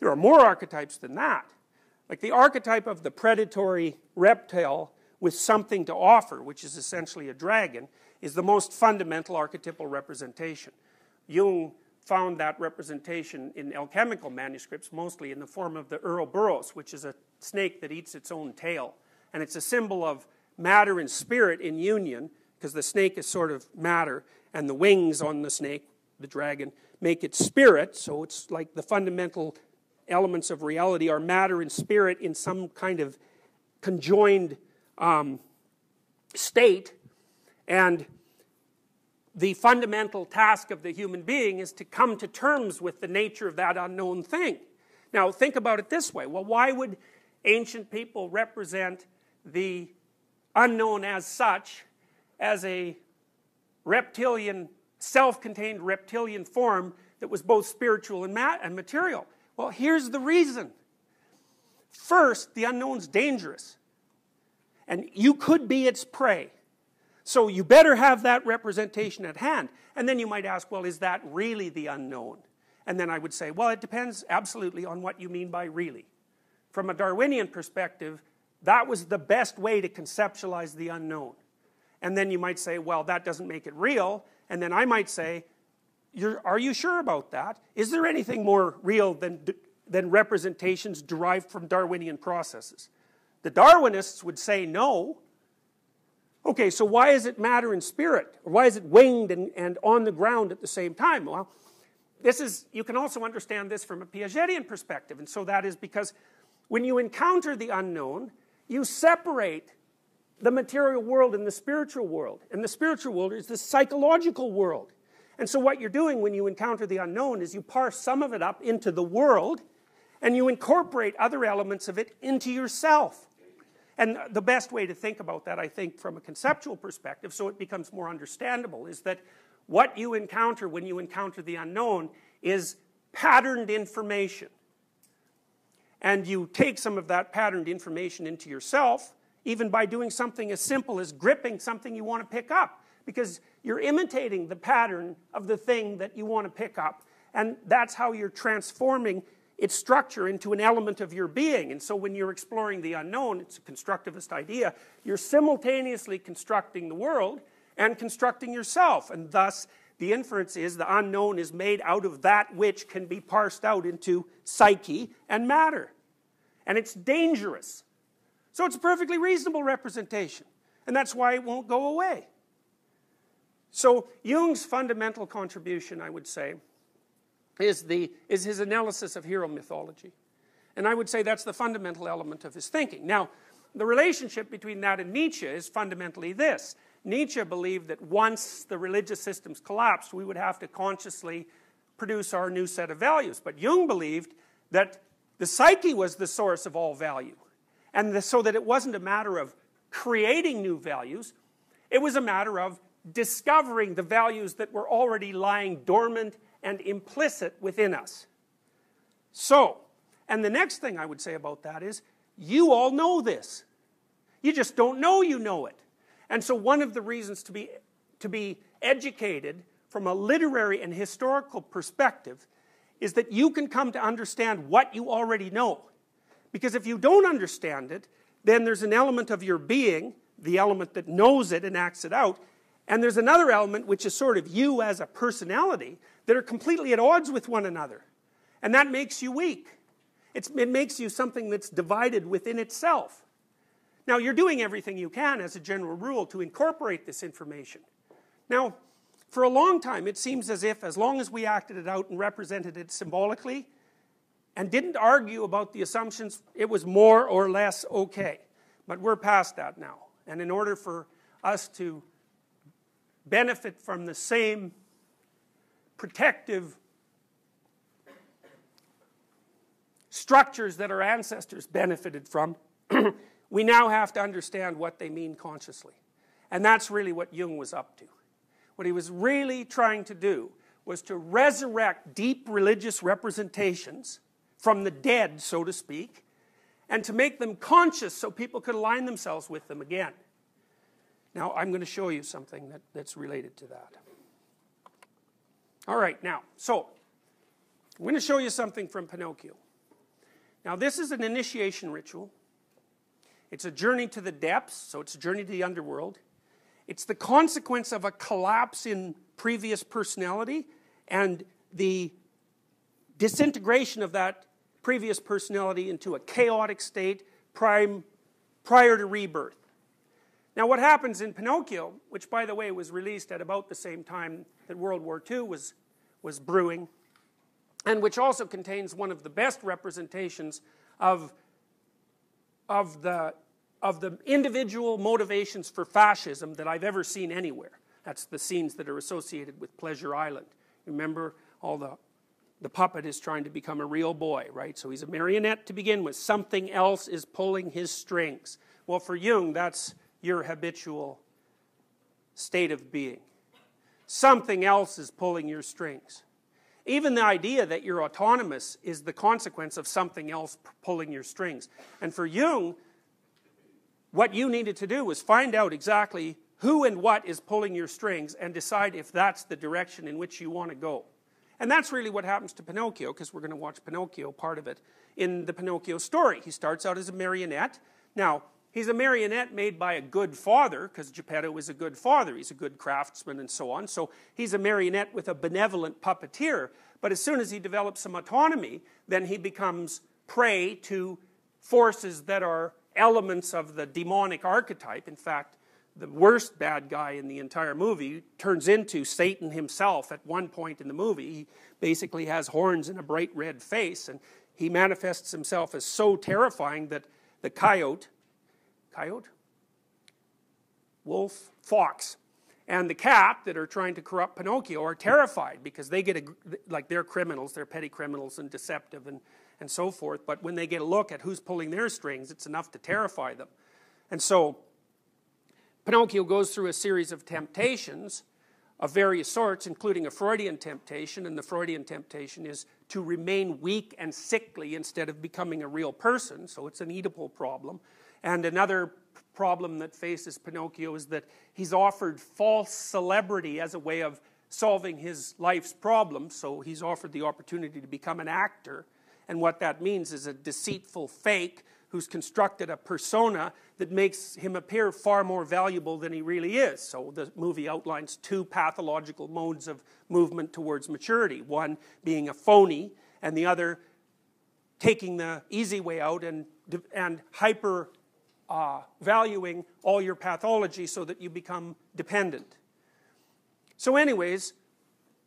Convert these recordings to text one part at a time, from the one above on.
There are more archetypes than that. Like the archetype of the predatory reptile with something to offer, which is essentially a dragon, is the most fundamental archetypal representation. Jung found that representation in alchemical manuscripts, mostly in the form of the Ouroboros, which is a snake that eats its own tail. And it's a symbol of matter and spirit in union, because the snake is sort of matter, and the wings on the snake, the dragon, make it spirit. So it's like the fundamental elements of reality are matter and spirit in some kind of conjoined state. And the fundamental task of the human being is to come to terms with the nature of that unknown thing. Now, think about it this way. Well, why would ancient people represent the unknown as such, as a reptilian, self-contained reptilian form that was both spiritual and material? Well, here's the reason. First, the unknown's dangerous. And you could be its prey. So you better have that representation at hand. And then you might ask, well, is that really the unknown? And then I would say, well, it depends absolutely on what you mean by really. From a Darwinian perspective, that was the best way to conceptualize the unknown. And then you might say, well, that doesn't make it real. And then I might say, are you sure about that? Is there anything more real than representations derived from Darwinian processes? The Darwinists would say no. Okay, so why is it matter and spirit? Or why is it winged and on the ground at the same time? Well, you can also understand this from a Piagetian perspective. And so that is because when you encounter the unknown, you separate the material world and the spiritual world. And the spiritual world is the psychological world. And so what you're doing when you encounter the unknown is you parse some of it up into the world, and you incorporate other elements of it into yourself. And the best way to think about that, I think, from a conceptual perspective, so it becomes more understandable, is that what you encounter when you encounter the unknown is patterned information. And you take some of that patterned information into yourself, even by doing something as simple as gripping something you want to pick up. Because you're imitating the pattern of the thing that you want to pick up. And that's how you're transforming its structure into an element of your being. And so when you're exploring the unknown, it's a constructivist idea, you're simultaneously constructing the world and constructing yourself. And thus, the inference is the unknown is made out of that which can be parsed out into psyche and matter. And it's dangerous. So it's a perfectly reasonable representation. And that's why it won't go away. So Jung's fundamental contribution, I would say, is his analysis of hero mythology. And I would say that's the fundamental element of his thinking. Now, the relationship between that and Nietzsche is fundamentally this. Nietzsche believed that once the religious systems collapsed, we would have to consciously produce our new set of values. But Jung believed that the psyche was the source of all value. And so that it wasn't a matter of creating new values, it was a matter of discovering the values that were already lying dormant and implicit within us. So, and the next thing I would say about that is, you all know this. You just don't know you know it. And so one of the reasons to be educated from a literary and historical perspective is that you can come to understand what you already know. Because if you don't understand it, then there's an element of your being, the element that knows it and acts it out, and there's another element which is sort of you as a personality that are completely at odds with one another. And that makes you weak. It makes you something that's divided within itself. Now, you're doing everything you can as a general rule to incorporate this information. Now, for a long time, it seems as if as long as we acted it out and represented it symbolically and didn't argue about the assumptions, it was more or less okay. But we're past that now. And in order for us to benefit from the same protective structures that our ancestors benefited from, we now have to understand what they mean consciously. And that's really what Jung was up to. What he was really trying to do was to resurrect deep religious representations from the dead, so to speak, and to make them conscious so people could align themselves with them again. Now, I'm going to show you something that's related to that. All right, now, so, I'm going to show you something from Pinocchio. Now this is an initiation ritual. It's a journey to the depths, so it's a journey to the underworld. It's the consequence of a collapse in previous personality and the disintegration of that previous personality into a chaotic state prior to rebirth. Now what happens in Pinocchio, which by the way was released at about the same time that World War II was brewing, and which also contains one of the best representations of the individual motivations for fascism that I've ever seen anywhere. That's the scenes that are associated with Pleasure Island. Remember, all the puppet is trying to become a real boy, right? So he's a marionette to begin with. Something else is pulling his strings. Well, for Jung, that's your habitual state of being. Something else is pulling your strings. Even the idea that you're autonomous is the consequence of something else pulling your strings. And for Jung, what you needed to do was find out exactly who and what is pulling your strings and decide if that's the direction in which you want to go. And that's really what happens to Pinocchio, because we're going to watch Pinocchio, part of it, in the Pinocchio story. He starts out as a marionette. Now, he's a marionette made by a good father, because Geppetto is a good father. He's a good craftsman and so on. So he's a marionette with a benevolent puppeteer. But as soon as he develops some autonomy, then he becomes prey to forces that are elements of the demonic archetype. In fact, the worst bad guy in the entire movie turns into Satan himself at one point in the movie. He basically has horns and a bright red face, and he manifests himself as so terrifying that the coyote, wolf, fox, and the cat that are trying to corrupt Pinocchio are terrified because they get like they're criminals, they're petty criminals and deceptive and so forth, but when they get a look at who's pulling their strings, it's enough to terrify them. And so Pinocchio goes through a series of temptations of various sorts, including a Freudian temptation, and the Freudian temptation is to remain weak and sickly instead of becoming a real person, so it's an Oedipal problem. And another problem that faces Pinocchio is that he's offered false celebrity as a way of solving his life's problems, so he's offered the opportunity to become an actor. And what that means is a deceitful fake who's constructed a persona that makes him appear far more valuable than he really is. So the movie outlines two pathological modes of movement towards maturity. One being a phony, and the other taking the easy way out and hyper valuing all your pathology so that you become dependent. So anyways,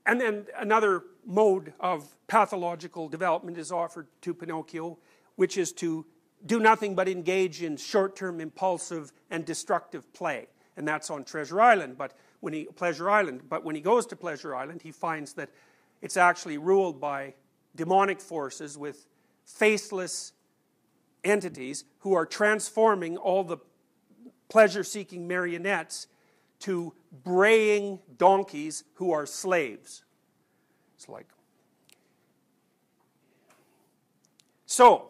and then another mode of pathological development is offered to Pinocchio, which is to do nothing but engage in short-term impulsive and destructive play. And that's on Treasure Island, but when he goes to Pleasure Island, he finds that it's actually ruled by demonic forces with faceless entities who are transforming all the pleasure-seeking marionettes to braying donkeys who are slaves. It's like... So,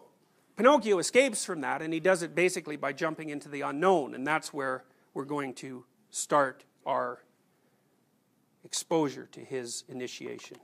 Pinocchio escapes from that, and he does it basically by jumping into the unknown, and that's where we're going to start our exposure to his initiation.